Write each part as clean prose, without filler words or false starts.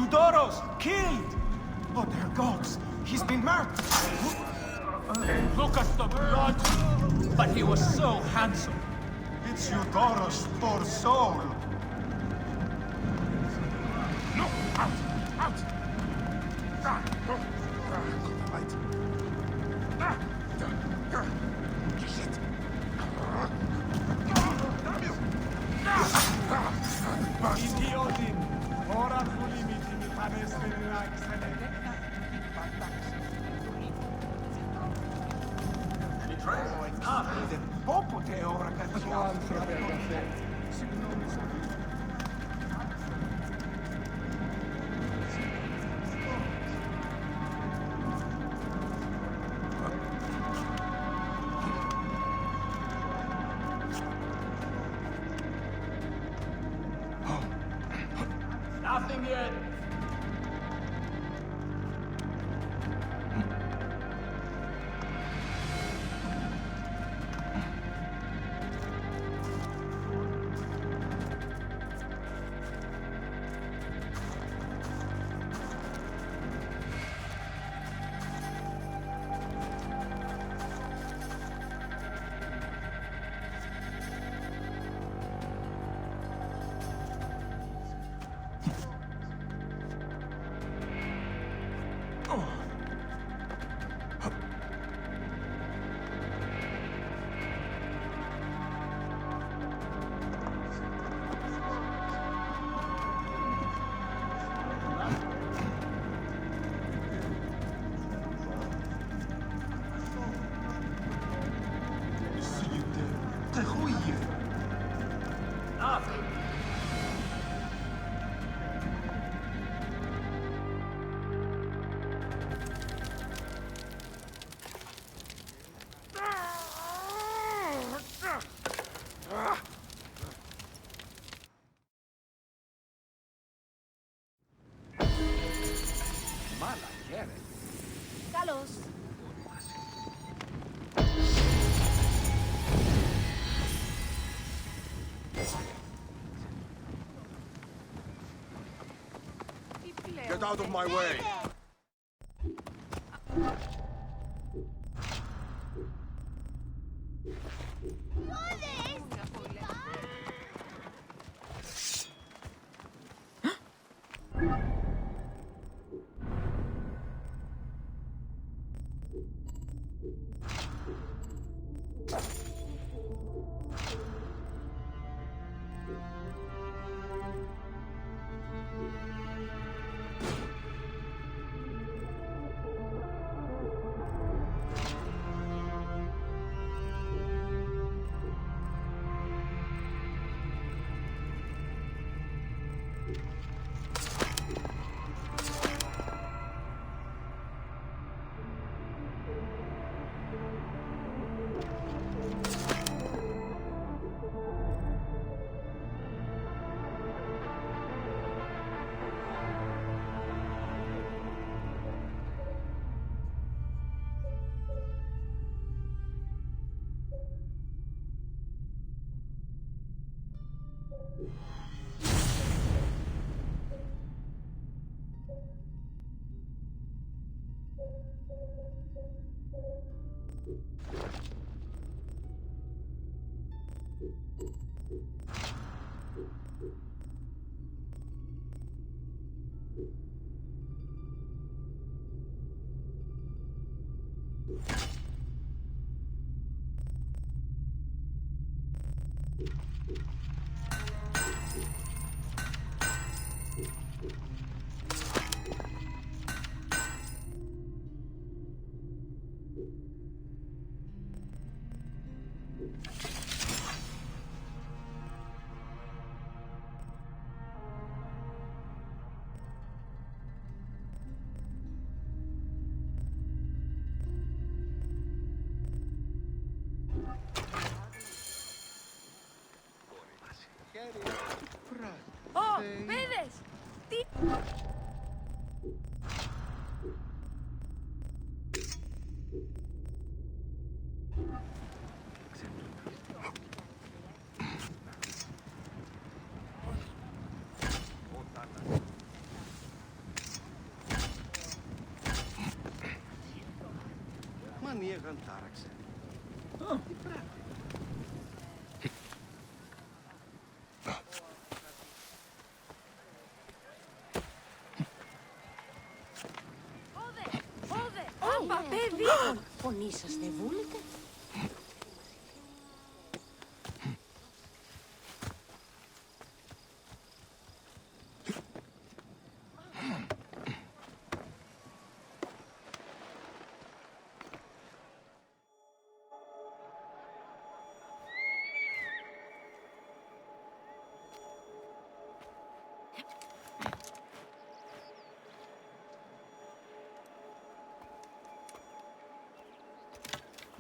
Apollodorus, killed! Oh, dear gods, he's been murdered! Look at the blood! But he was so handsome. It's Eudorus, poor soul! No! Out! Out! Idiotin! Ora fulimiti mi Popote ora Nothing yet. Nothing. Καλώς. Get out of my way! Ω, είδες! Τι... Άπα, παιδί! Φωνή σας δεν βούλετε.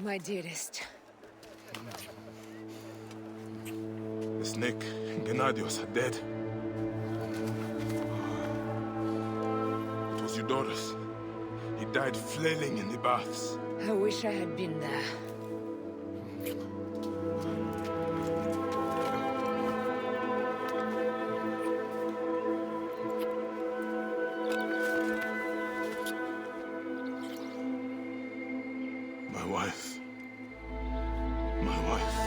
My dearest. The snake, Gennadios, are dead. It was Eudorus. He died flailing in the baths. I wish I had been there. My wife. My wife.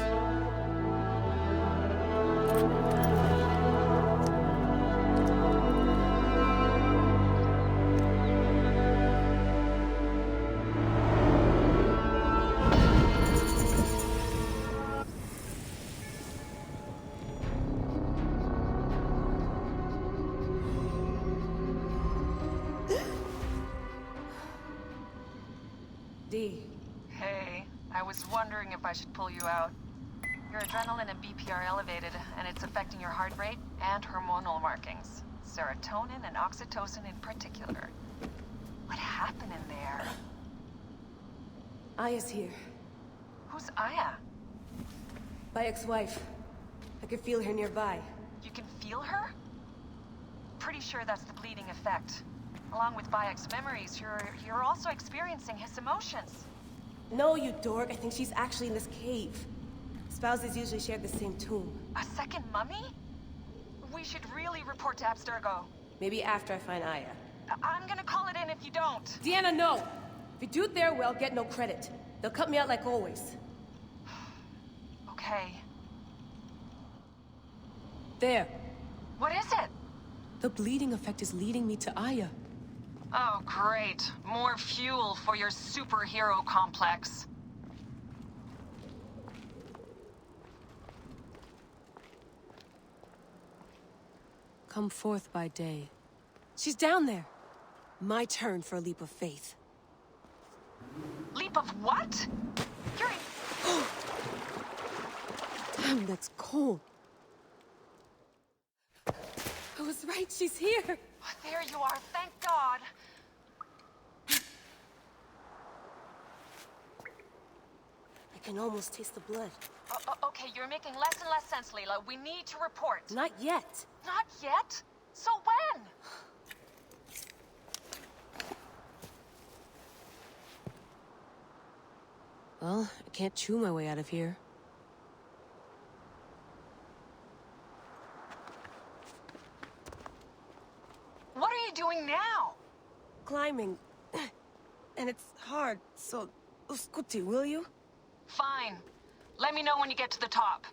D. Hey, I was wondering if I should pull you out. Your adrenaline and BP are elevated, and it's affecting your heart rate and hormonal markings. Serotonin and oxytocin in particular. What happened in there? Aya's here. Who's Aya? My ex-wife. I could feel her nearby. You can feel her? Pretty sure that's the bleeding effect. Along with Bayek's memories, you're also experiencing his emotions. No, you dork. I think she's actually in this cave. Spouses usually share the same tomb. A second mummy? We should really report to Abstergo. Maybe after I find Aya. I'm gonna call it in if you don't. Deanna, no! If you do it there, well, get no credit. They'll cut me out like always. Okay. There. What is it? The bleeding effect is leading me to Aya. Oh, great. More fuel for your superhero complex. Come forth by day. She's down there. My turn for a leap of faith. Leap of what? You're in... Damn, that's cold. I was right, she's here. There you are, thank God. I can almost taste the blood. Okay, you're making less and less sense, Layla. We need to report. Not yet. Not yet? So when? Well, I can't chew my way out of here. What are you doing now? Climbing. And it's hard, so... Scuti, will you? Fine. Let me know when you get to the top.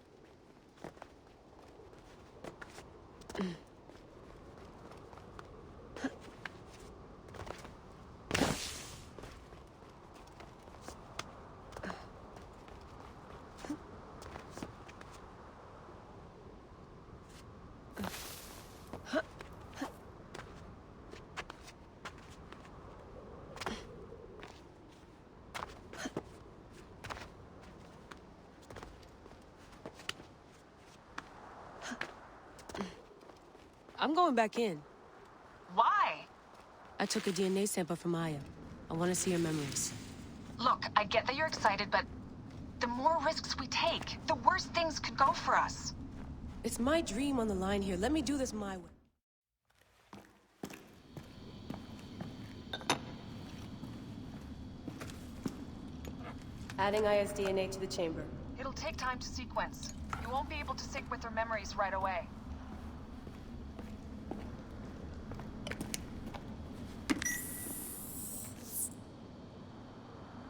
I'm going back in. Why? I took a DNA sample from Aya. I want to see her memories. Look, I get that you're excited, but the more risks we take, the worse things could go for us. It's my dream on the line here. Let me do this my way. Adding Aya's DNA to the chamber. It'll take time to sequence. You won't be able to sync with her memories right away.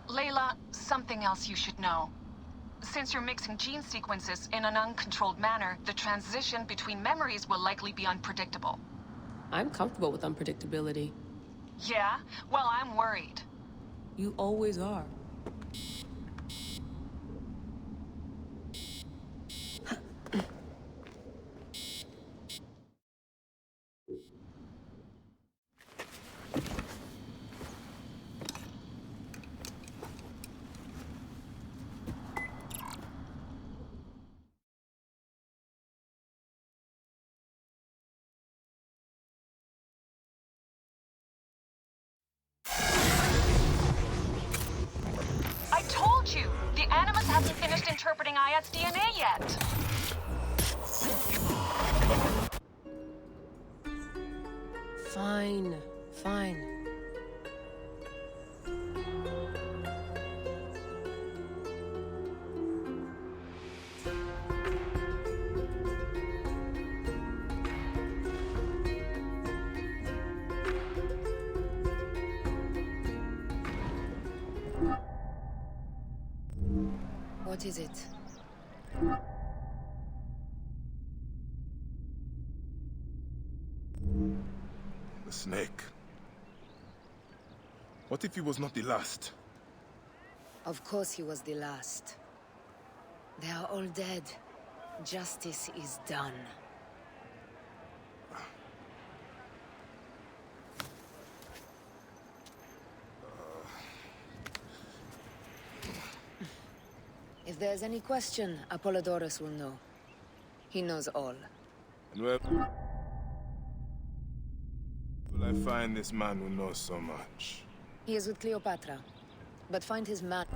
Layla, something else you should know. Since you're mixing gene sequences in an uncontrolled manner, the transition between memories will likely be unpredictable. I'm comfortable with unpredictability. Yeah? Well, I'm worried. You always are. I told you! The Animus hasn't finished interpreting Ayat's DNA yet! Fine, fine. What is it? The snake. What if he was not the last? Of course he was the last. They are all dead. Justice is done. If there's any question, Apollodorus will know. He knows all. And where will I find this man who knows so much? He is with Cleopatra. But find his man.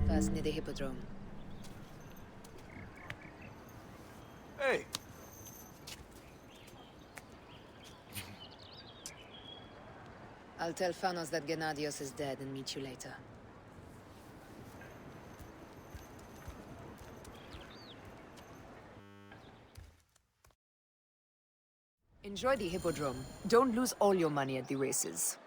First near the Hippodrome. Hey! I'll tell Phanos that Gennadios is dead and meet you later. Enjoy the Hippodrome. Don't lose all your money at the races.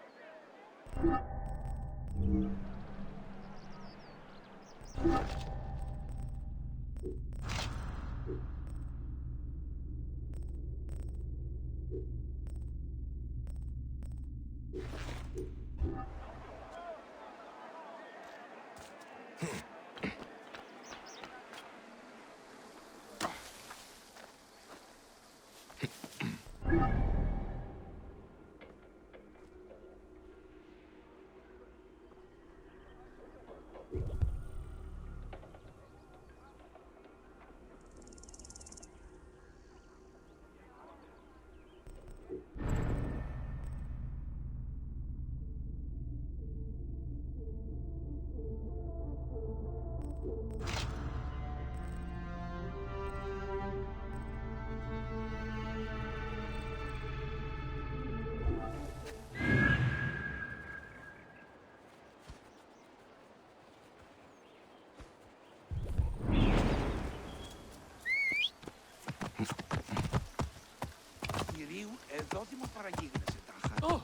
Oh!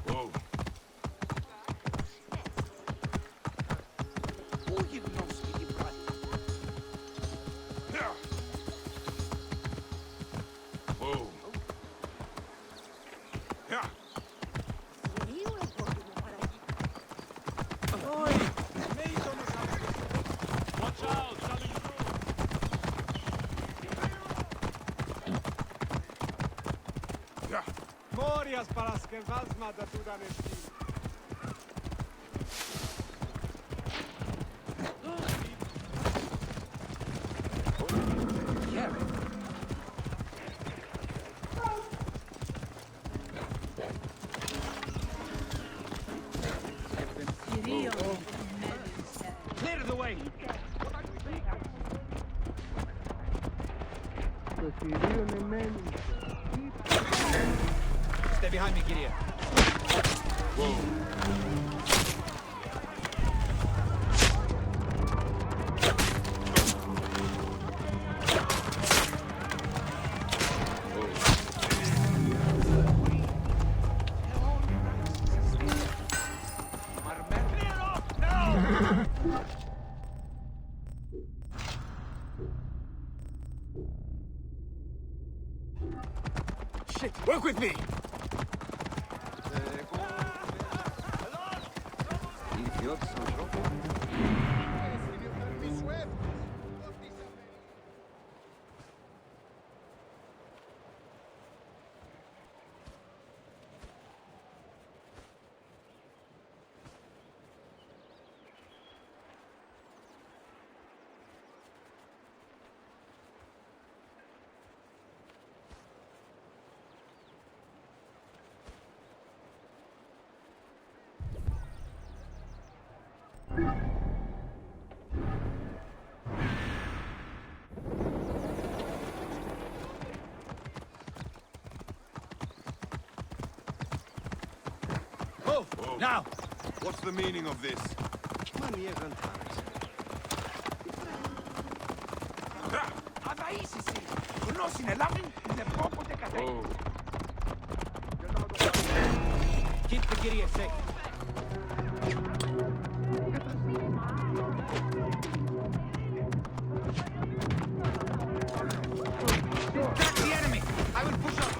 Whoa. Whoa. Yeah. Watch out! Coming through! Yeah. Morias para skevazma da tudanesti. Clear the way! Stay behind me, Gideon. Shit, work with me! Now! What's the meaning of this? Keep the Gideon safe. Attack the enemy! I will push up!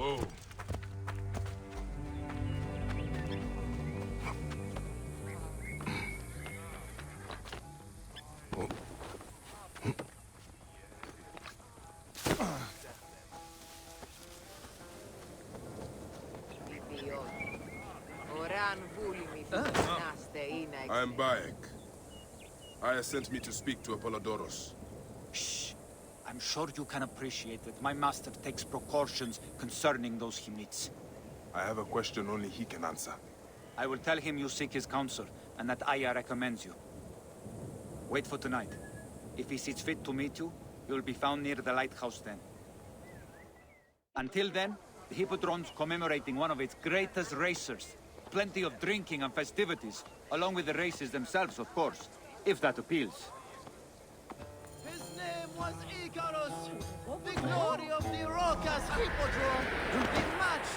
Oh. I am Bayek. Aya sent me to speak to Apollodorus. Shh. I'm sure you can appreciate that my master takes precautions concerning those he meets. I have a question only he can answer. I will tell him you seek his counsel, and that Aya recommends you. Wait for tonight. If he sees fit to meet you, you'll be found near the lighthouse then. Until then, the Hippodrome's commemorating one of its greatest racers. Plenty of drinking and festivities, along with the races themselves, of course, if that appeals. His name was Icarus, the glory of the Rocas Hippodrome, big match.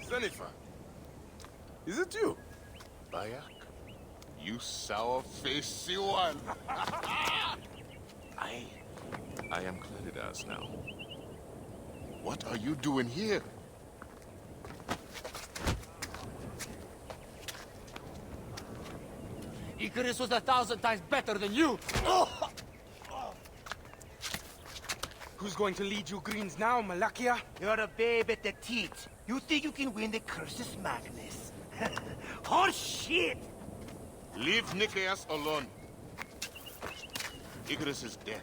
Zenifa, is it you? Bayak, you sour-faced one. I am Claridas now. What are you doing here? Icarus was 1,000 times better than you! Oh! Who's going to lead you greens now, Malakia? You're a babe at the teat. You think you can win the Cursus Magnus? Horse shit! Leave Nicaeus alone. Icarus's death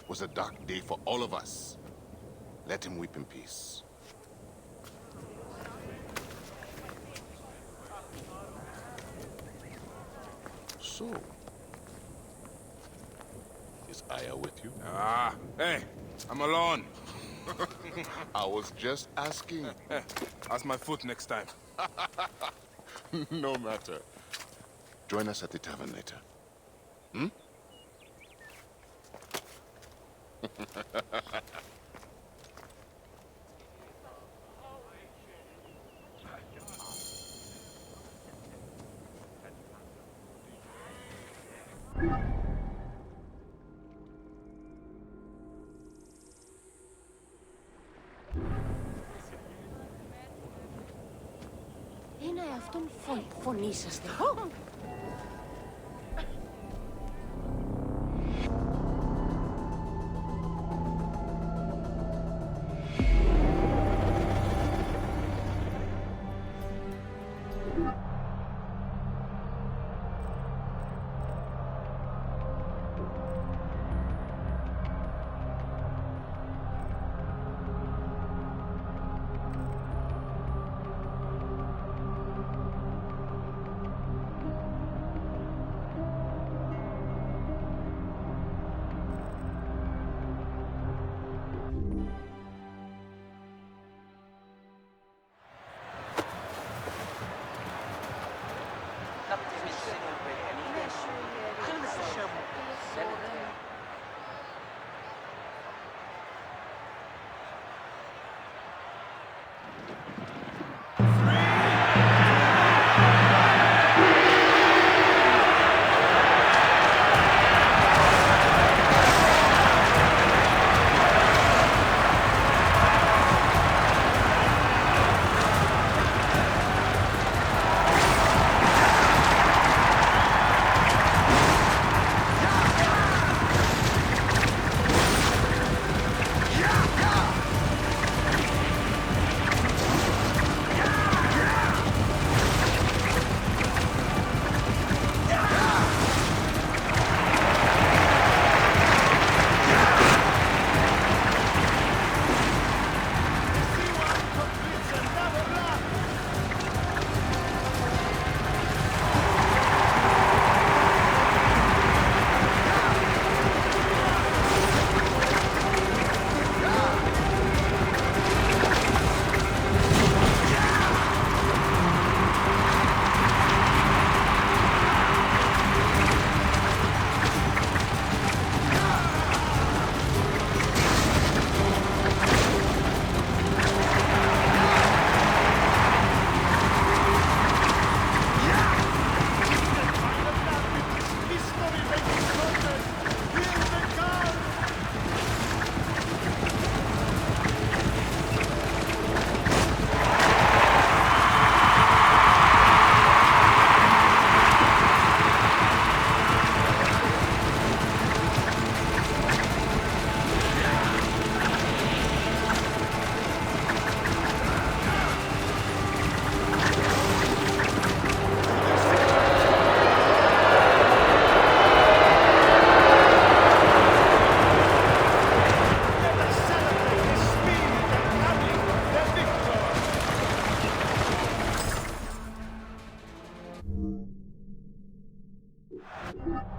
was a dark day for all of us. Let him weep in peace. So, is Aya with you? Ah, hey, I'm alone. I was just asking. Hey, ask my foot next time. No matter. Join us at the tavern later. Hmm? Είναι αυτόν φωνήσαστε. Whoa.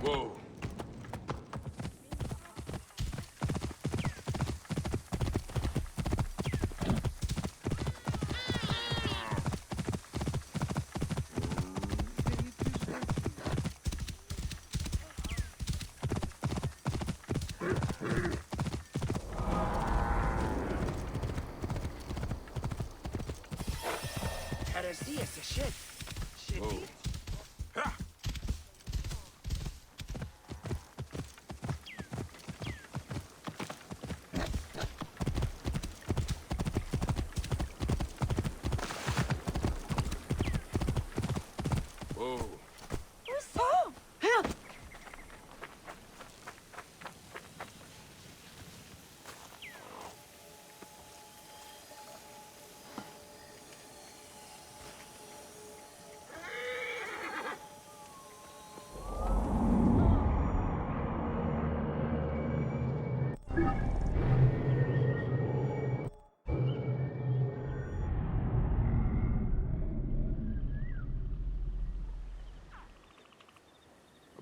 Whoa.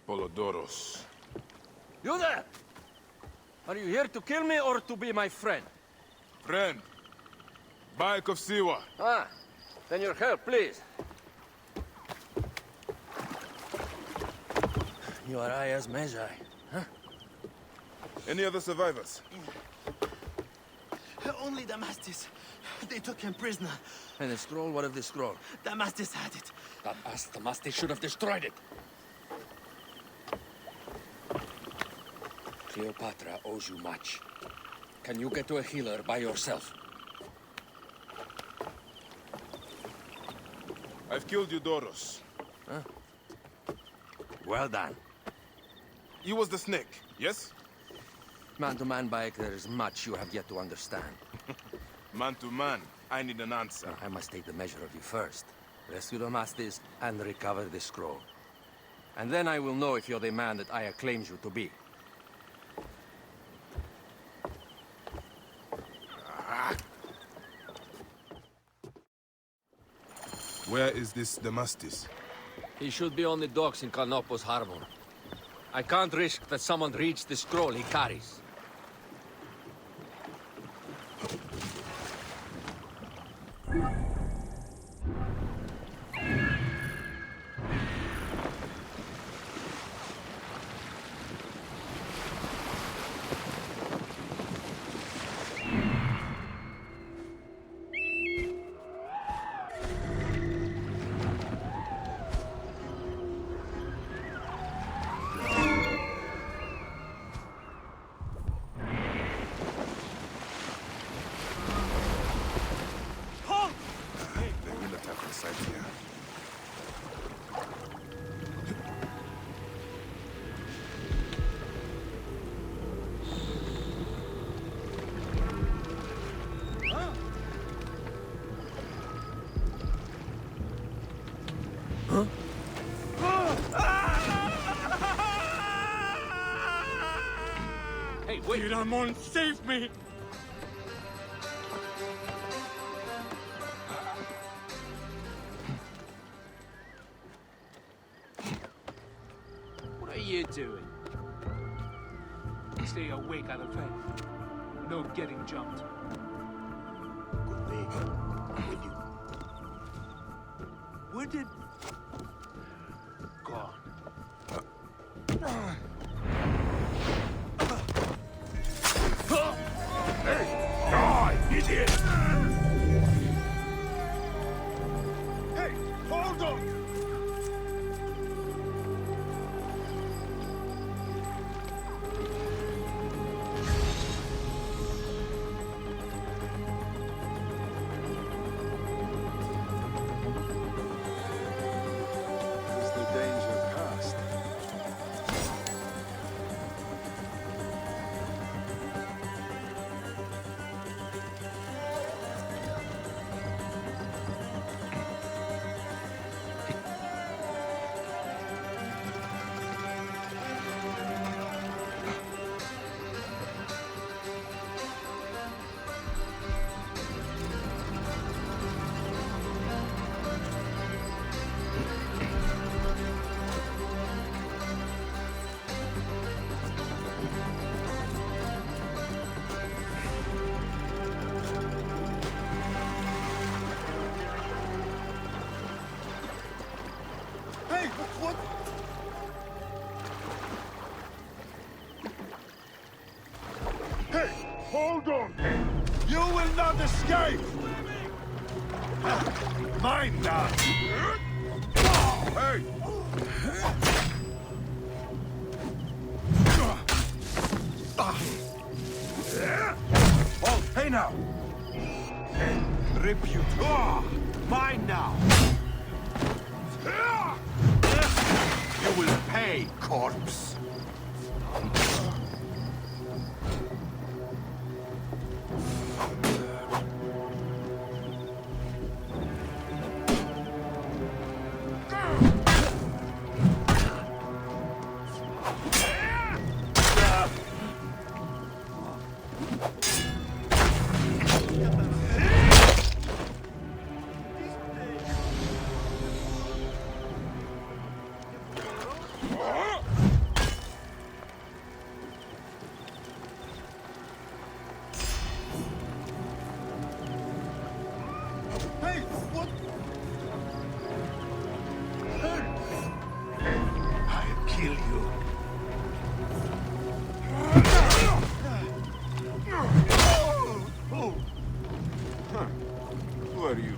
Apollodorus. You there! Are you here to kill me or to be my friend? Friend. Bike of Siwa. Ah, then your help, please. You are Aya's Magi, huh? Any other survivors? Only Damastes. They took him prisoner. And the scroll? What of the scroll? Damastes had it. That ass Damastes should have destroyed it. Cleopatra owes you much. Can you get to a healer by yourself? I've killed Eudorus. Huh? Well done. He was the snake, yes? Man to man, Bayek, there is much you have yet to understand. Man to man, I need an answer. I must take the measure of you first. Rescue Damastes and recover the scroll. And then I will know if you're the man that Aya claims you to be. Where is this Damastes? He should be on the docks in Canopus Harbor. I can't risk that someone reads the scroll he carries. Hey, wait! Ramon, save me! you doing? Stay awake out of faith. No getting jumped. Good day. I'm with you. Where did... Gone. Hey! Die, idiot! Hey, hold on! Is the danger past? Hey, what? Hey, hold on! You will not escape! Mine now! Hey! Oh, hey now! Rip you. Mine now! You will pay, corpse! Hey, what? I'll kill you. Who are you?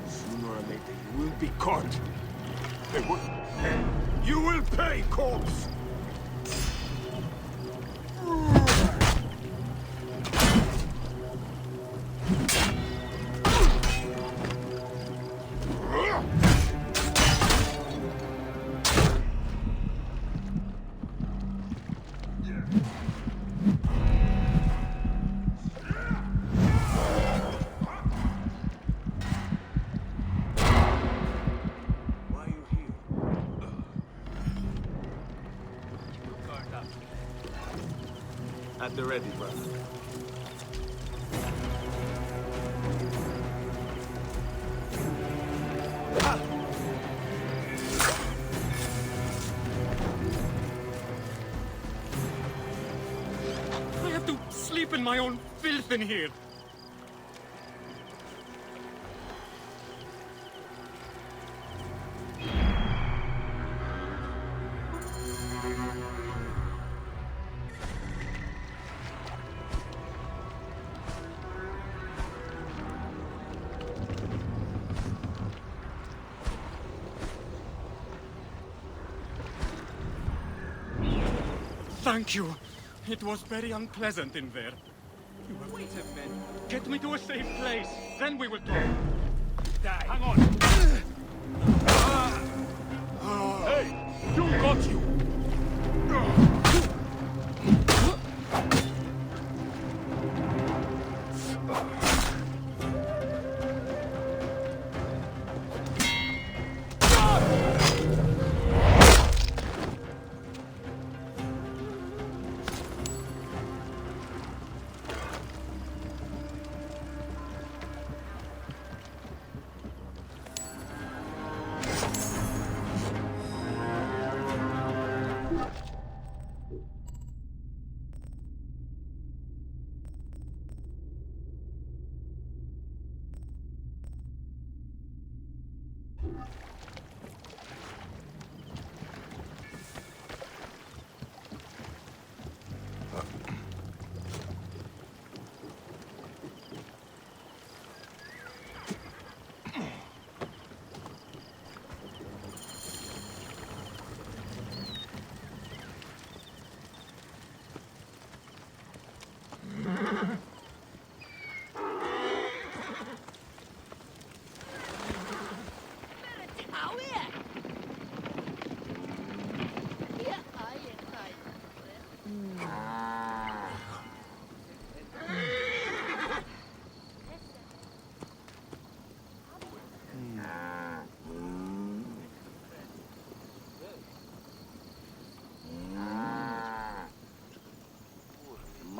Sooner or later, you will be caught. Hey, what? You will pay, corpse! Why are you here? Guard up. At the ready, brother. I have to sleep in my own filth in here. Thank you. It was very unpleasant in there. Wait a minute. Get me to a safe place. Then we will talk. Die. Hang on. Hey! You got you!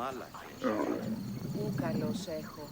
Ου καλός έχω.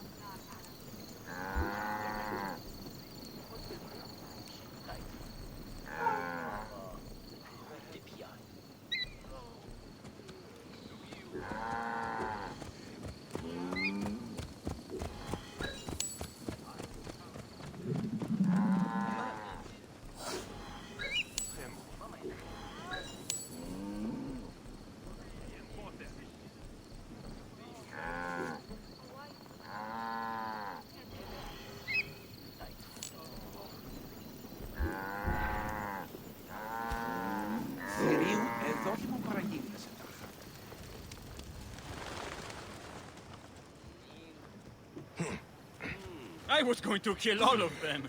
I was going to kill all of them.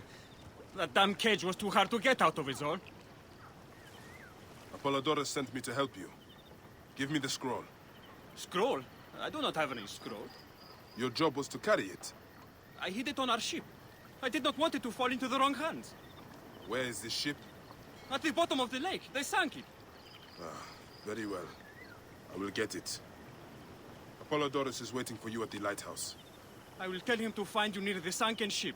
That damn cage was too hard to get out of, is all. Apollodorus sent me to help you. Give me the scroll. Scroll? I do not have any scroll. Your job was to carry it. I hid it on our ship. I did not want it to fall into the wrong hands. Where is this ship? At the bottom of the lake. They sank it. Very well. I will get it. Apollodorus is waiting for you at the lighthouse. I will tell him to find you near the sunken ship.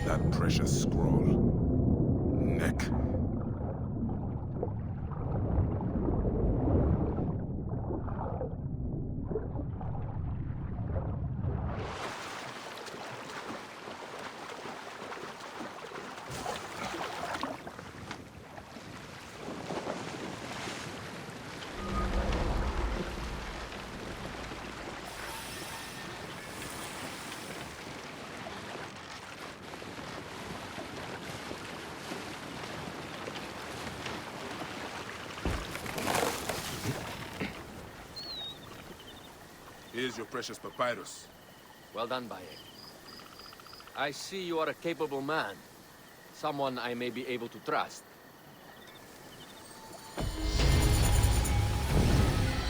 That precious scroll. Neck. Here's your precious papyrus. Well done, Baye. I see you are a capable man. Someone I may be able to trust.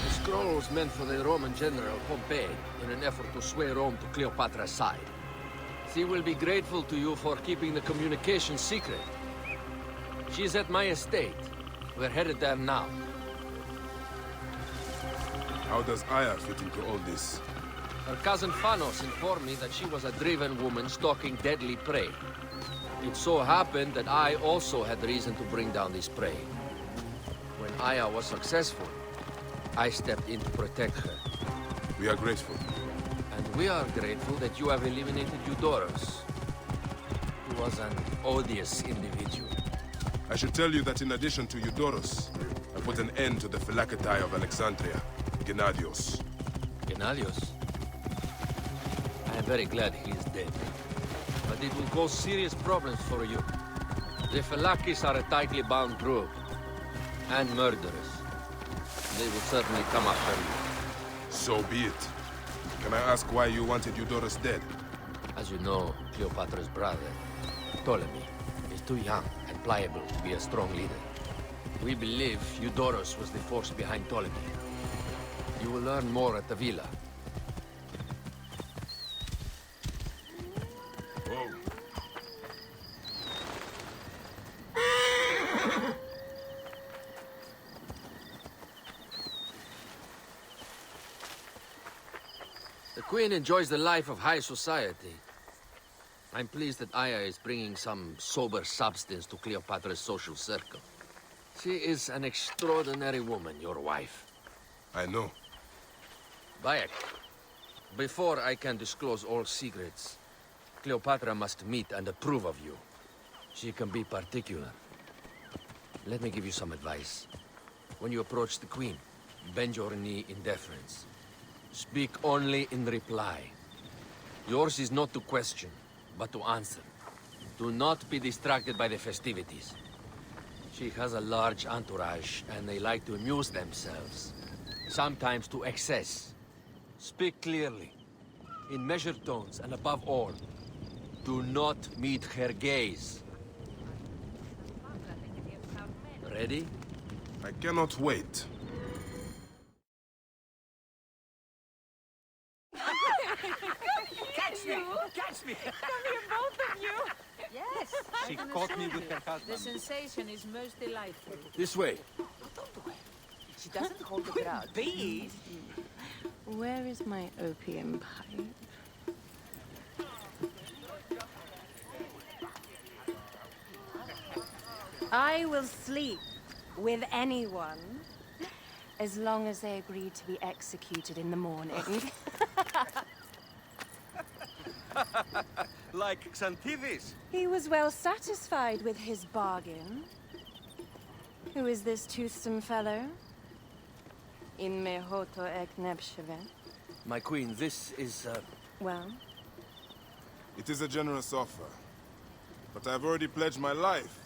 The scroll was meant for the Roman general Pompey in an effort to sway Rome to Cleopatra's side. She will be grateful to you for keeping the communication secret. She's at my estate. We're headed there now. How does Aya fit into all this? Her cousin Phanos informed me that she was a driven woman stalking deadly prey. It so happened that I also had reason to bring down this prey. When Aya was successful, I stepped in to protect her. We are grateful. And we are grateful that you have eliminated Eudorus. He was an odious individual. I should tell you that in addition to Eudorus, I put an end to the Phylacetae of Alexandria, Gennadios. Gennadios? I am very glad he is dead. But it will cause serious problems for you. The Phylakis are a tightly bound group. And murderers. They will certainly come after you. So be it. Can I ask why you wanted Eudorus dead? As you know, Cleopatra's brother, Ptolemy, is too young and pliable to be a strong leader. We believe Eudorus was the force behind Ptolemy. You will learn more at the villa. Oh. The Queen enjoys the life of high society. I'm pleased that Aya is bringing some sober substance to Cleopatra's social circle. She is an extraordinary woman, your wife. I know. Bayek, before I can disclose all secrets, Cleopatra must meet and approve of you. She can be particular. Let me give you some advice. When you approach the Queen, bend your knee in deference. Speak only in reply. Yours is not to question, but to answer. Do not be distracted by the festivities. She has a large entourage, and they like to amuse themselves. Sometimes to excess. Speak clearly, in measured tones, and above all, do not meet her gaze. Ready? I cannot wait. Catch me! Catch me! Come here, both of you! Yes. She caught me with her husband. The sensation is most delightful. This way. She doesn't hold the crowd. Please! Where is my opium pipe? I will sleep with anyone as long as they agree to be executed in the morning. Like Xantivis. He was well satisfied with his bargain. Who is this toothsome fellow? In mehoto ek nebsheve. My queen, this is, Well? It is a generous offer. But I've already pledged my life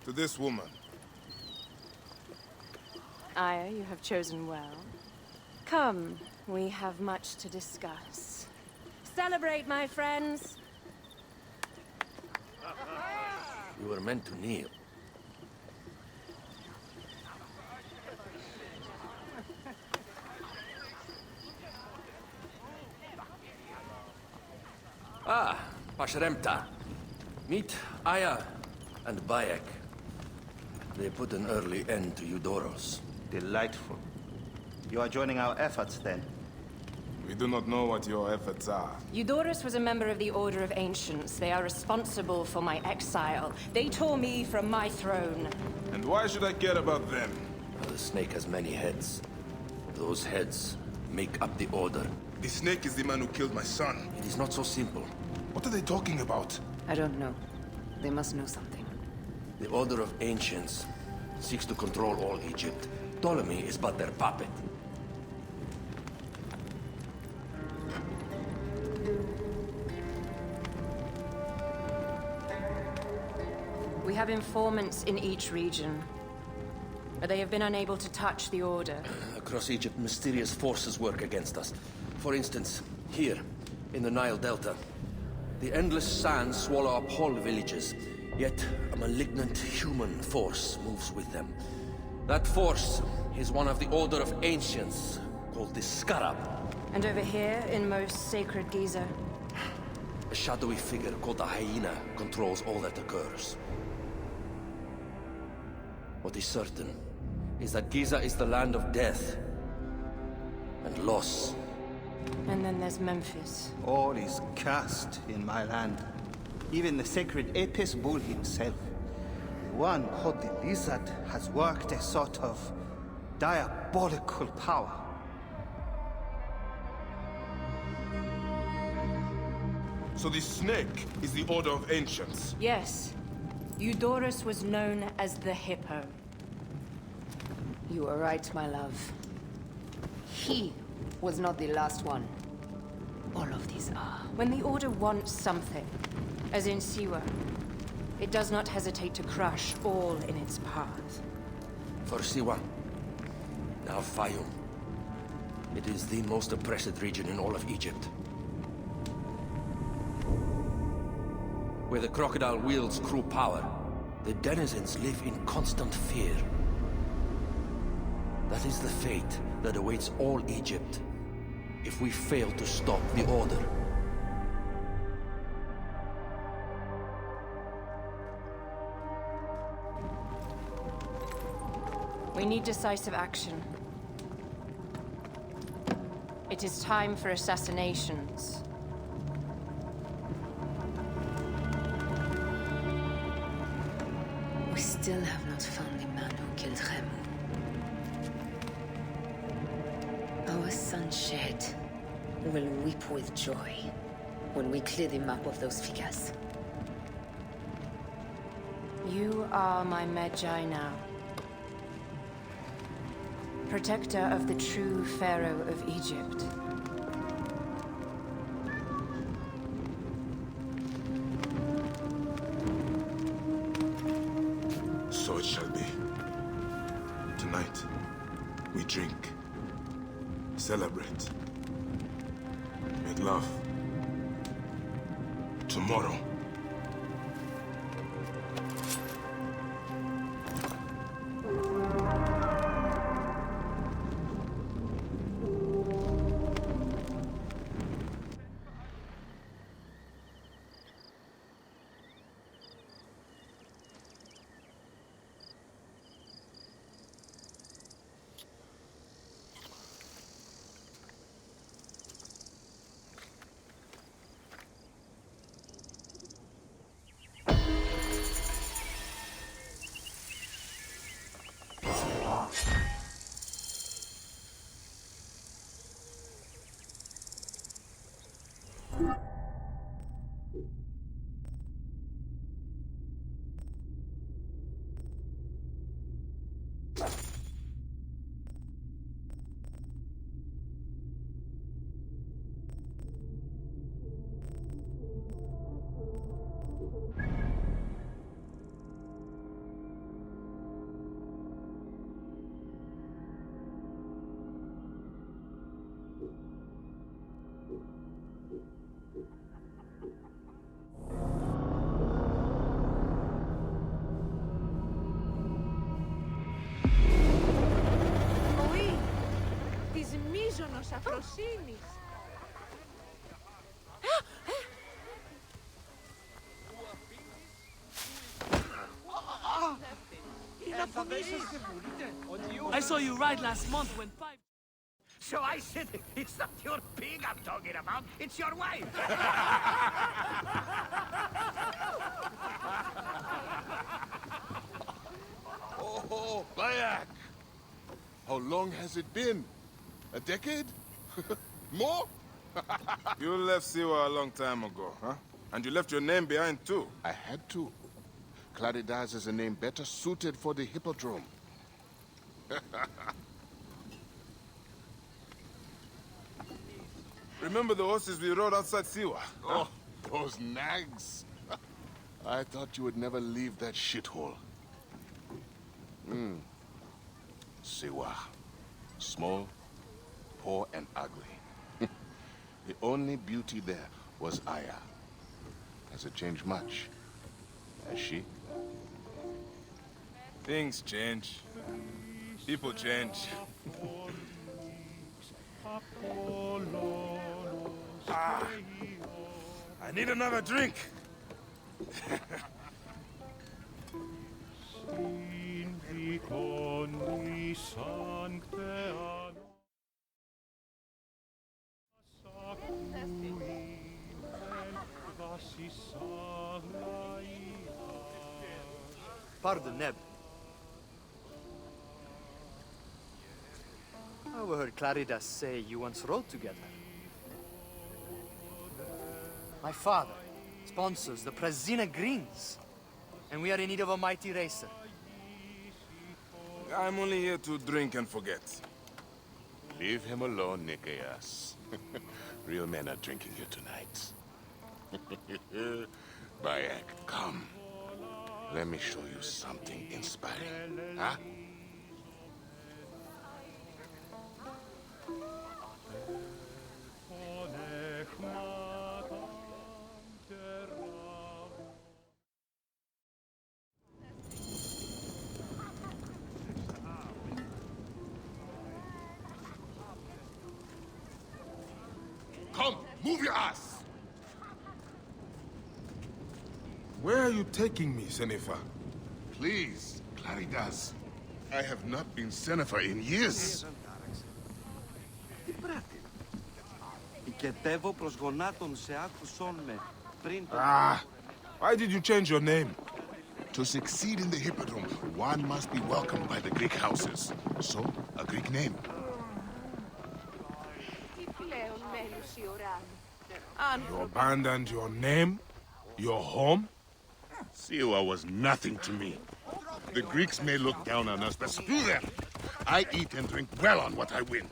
to this woman. Aya, you have chosen well. Come, we have much to discuss. Celebrate, my friends! you were meant to kneel. Ah, Pashremta. Meet Aya and Bayek. They put an early end to Eudoros. Delightful. You are joining our efforts, then? We do not know what your efforts are. Eudoros was a member of the Order of Ancients. They are responsible for my exile. They tore me from my throne. And why should I care about them? The snake has many heads. Those heads make up the Order. The snake is the man who killed my son. It is not so simple. What are they talking about? I don't know. They must know something. The Order of Ancients seeks to control all Egypt. Ptolemy is but their puppet. We have informants in each region, but they have been unable to touch the Order. Across Egypt, mysterious forces work against us. For instance, here, in the Nile Delta, the endless sands swallow up whole villages, yet a malignant human force moves with them. That force is one of the Order of Ancients, called the Scarab. And over here, in most sacred Giza? A shadowy figure called the Hyena controls all that occurs. What is certain is that Giza is the land of death and loss. And then there's Memphis. All is cursed in my land. Even the sacred Apis bull himself. One called the Lizard has worked a sort of diabolical power. So the snake is the Order of Ancients? Yes. Eudoros was known as the Hippo. You are right, my love. He was not the last one. All of these are. When the Order wants something, as in Siwa, it does not hesitate to crush all in its path. For Siwa, now Fayum. It is the most oppressed region in all of Egypt. Where the crocodile wields cruel power, the denizens live in constant fear. That is the fate that awaits all Egypt if we fail to stop the Order. We need decisive action. It is time for assassinations. We still have not found the man who killed Tremor. Our sunshed will weep with joy when we clear the map of those figures. You are my Magi now. Protector of the true Pharaoh of Egypt. So it shall be. Tonight, we drink, celebrate, make love. Tomorrow, μίζωνος αφροσύνης. I saw you ride last month when five... So I said, it's not your pig I'm talking about, it's your wife. Oh, Bayak! How long has it been? A decade? More? You left Siwa a long time ago, huh? And you left your name behind, too. I had to. Claridas is a name better suited for the Hippodrome. Remember the horses we rode outside Siwa? Oh, those nags. I thought you would never leave that shithole. Siwa. Small, poor, and ugly. The only beauty there was Aya. Has it changed much? Has she? Things change. People change. I need another drink. Pardon, Neb. I overheard Claridas say you once rode together. My father sponsors the Prazina Greens, and we are in need of a mighty racer. I'm only here to drink and forget. Leave him alone, Nikias. Real men are drinking here tonight. Bayak, come. Let me show you something inspiring, huh? Come, move your ass! Where are you taking me, Senefa? Please, Claridas. I have not been Senefa in years. Τι πράττει. Οικετεύω προς γονάτων σε άκουσον με πριν το... Why did you change your name? To succeed in the Hippodrome, one must be welcomed by the Greek houses. So, a Greek name. You abandoned your name? Your home? Siwa was nothing to me. The Greeks may look down on us, but screw them. I eat and drink well on what I win.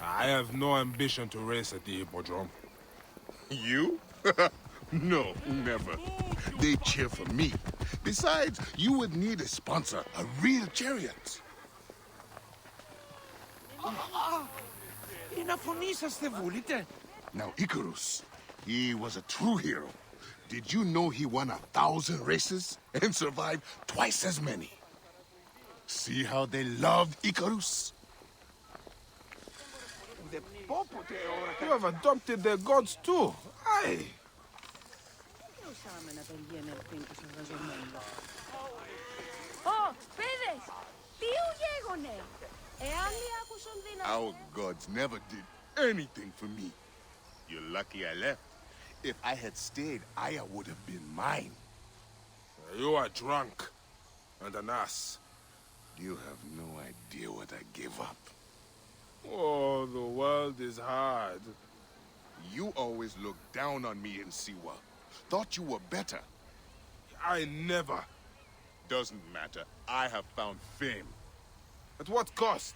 I have no ambition to race at the Hippodrome. You? No, never. They cheer for me. Besides, you would need a sponsor, a real chariot. Now, Icarus, he was a true hero. Did you know he won 1,000 races and survived twice as many? See how they loved Icarus? You have adopted their gods too. Aye. Our gods never did anything for me. You're lucky I left. If I had stayed, Aya would have been mine. You are drunk and an ass. You have no idea what I gave up. Oh, the world is hard. You always looked down on me in Siwa. Thought you were better. I never. Doesn't matter. I have found fame. At what cost?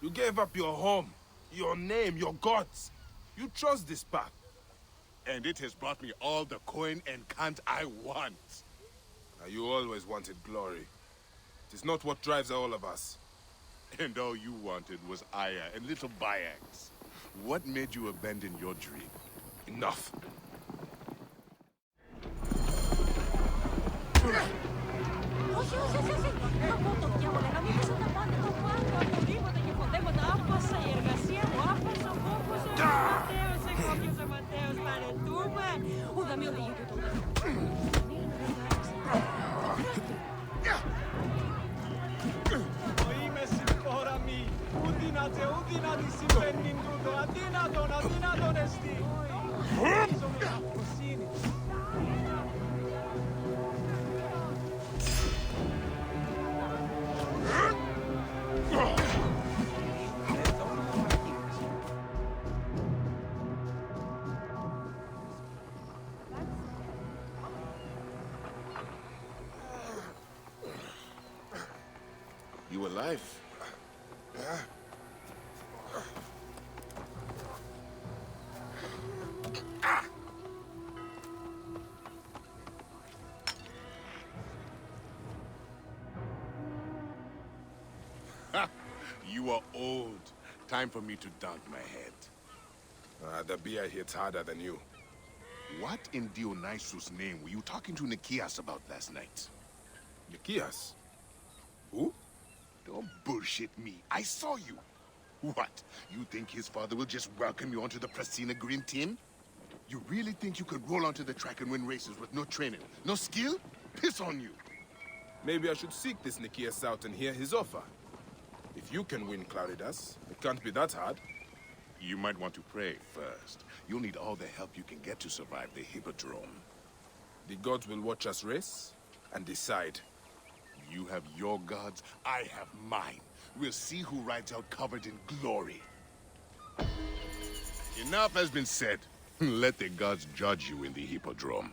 You gave up your home, your name, your gods. You chose this path. And it has brought me all the coin and cant I want. Now, you always wanted glory. It is not what drives all of us. And all you wanted was Aya and little Bayags. What made you abandon your dream? Enough. You alive? You are old. Time for me to dunk my head. The beer hits harder than you. What in Dionysus' name were you talking to Nikias about last night? Nikias? Who? Don't bullshit me. I saw you. What? You think his father will just welcome you onto the Prasina Green team? You really think you could roll onto the track and win races with no training, no skill? Piss on you. Maybe I should seek this Nikias out and hear his offer. If you can win Claridas, it can't be that hard. You might want to pray first. You'll need all the help you can get to survive the Hippodrome. The gods will watch us race and decide. You have your gods, I have mine. We'll see who rides out covered in glory. Enough has been said. Let the gods judge you in the Hippodrome.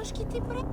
Трошки ти пре...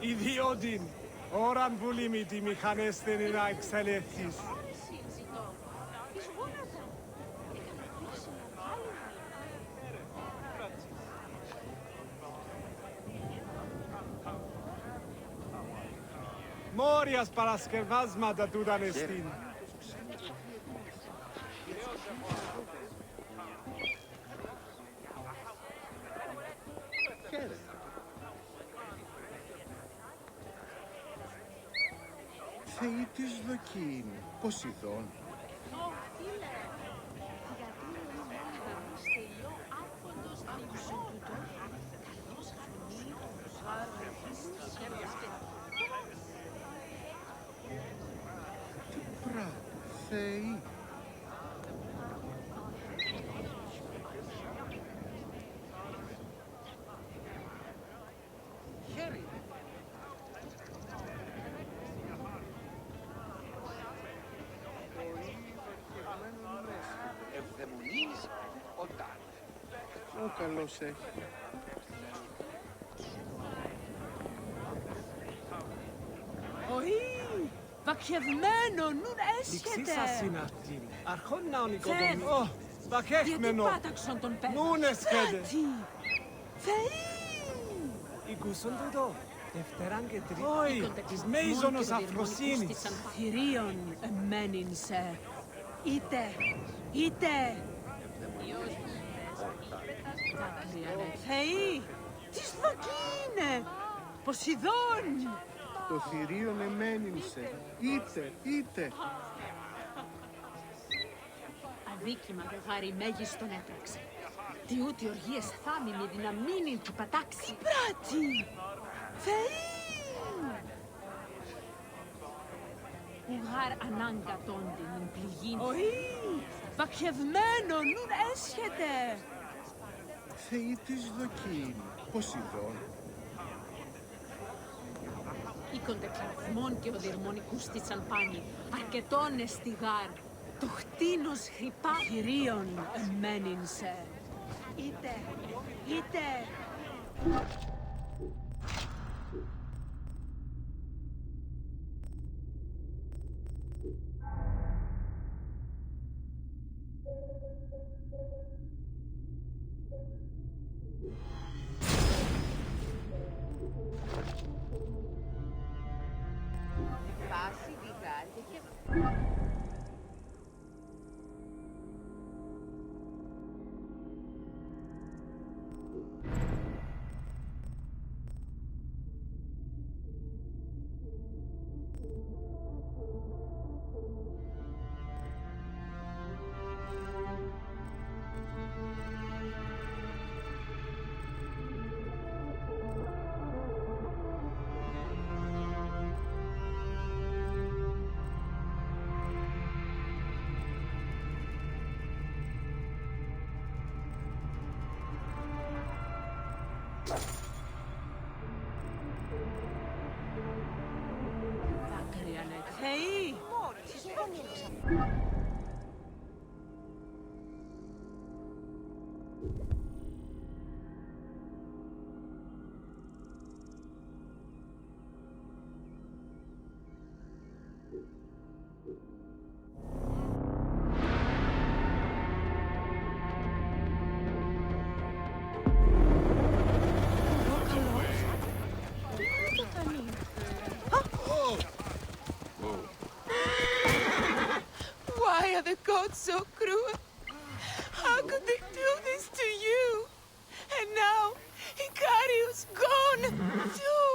Ιδιότην, ώραν βουλήμη τη μηχανέστερη να εξελέχθεις. Μόριας παρασκευάσματα τούταν εστίν. Θεοί της Δοκίν, Ποσειδών. Τι πράγμα, Θεοί. Ευδαιμονής όταν. Ο καλός έχει. Όχι! Βακχευμένο, νουν έσχεται! Εξής αυτή. Αρχόν να ονικοδομεί. Ω, βακχεύμενο. Γιατί πάταξον τον πέτρο. Νουν έσχεται. Θεοί! Οικούσον τούτο. Δευτέραν και τρίτη. Όχι, της μέιζονος αφροσύνης. Θηρίων εμένην σε. Είτε. Θεοί! Τις Δοκίνε! Ποσειδών! Το θηρίον εμένυνσε. Είτε. Αδίκημα δε γάρι μέγιστον έπραξε. Τι ούτε οργίες θάμιμη δυναμίνη του πατάξει. Τι πράτη! Θεοί! Ουγάρ ανάγκατον την πληγήν. Όχι! Βακχευμένο, νουν έσχεται! Θεοί της Δοκίν, Ποσειδών. Οίκονται κλαθμόν και ο δερμονικούς της σανπάνι, αρκετόν εστιγάρ, το χτίνος χρυπά χειρίων εμένην σε. Είτε. Πάση βγάλτε και... Θεοί! Why are the gods so cruel? How could they do this to you? And now, Icarius gone, too!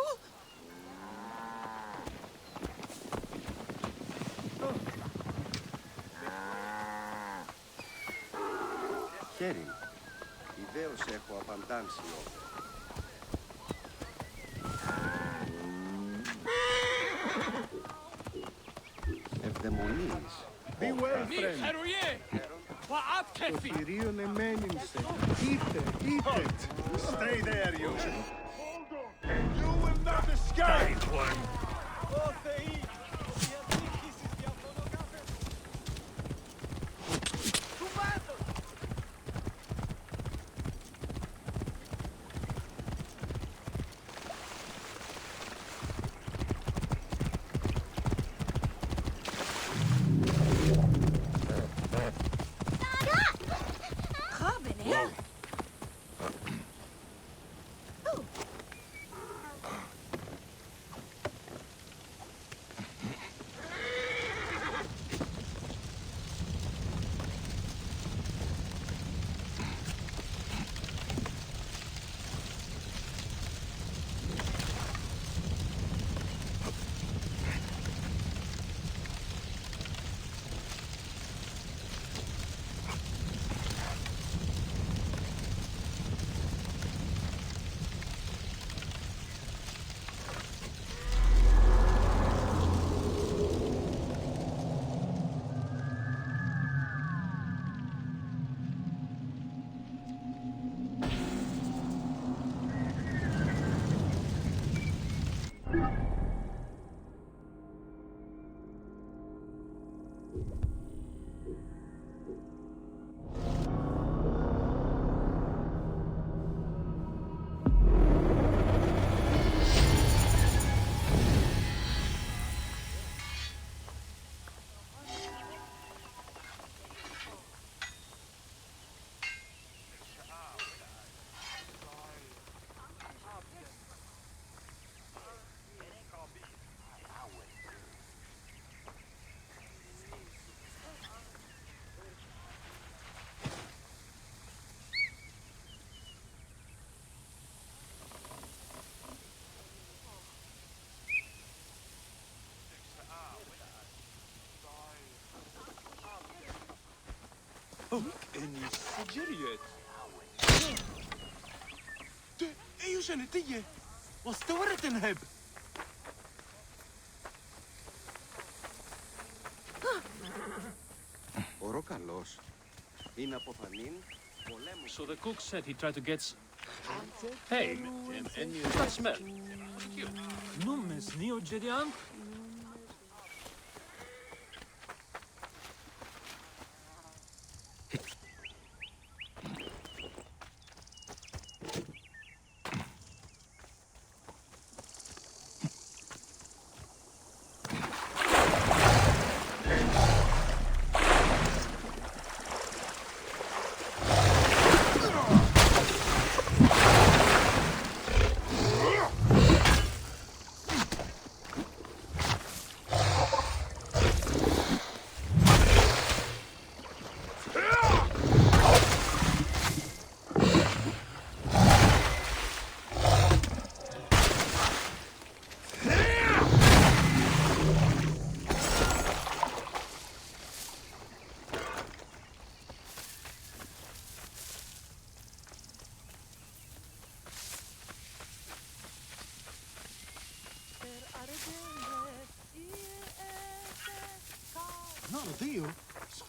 Χέρι, ιδέως έχω απαντάνσει όπλα. Ευδαιμονής. Be well, friend. Το θηρίον εμένυνσε. Είτε. Stay there, you. You will not escape! Ω Θεοί! اني سجريت ايش نتيه واستورت نهب Ωρό καλός. Είναι αποφανήν. So the cook said he tried to get... Hey, what's that smell? Numes neo Jedian? No, Dio. So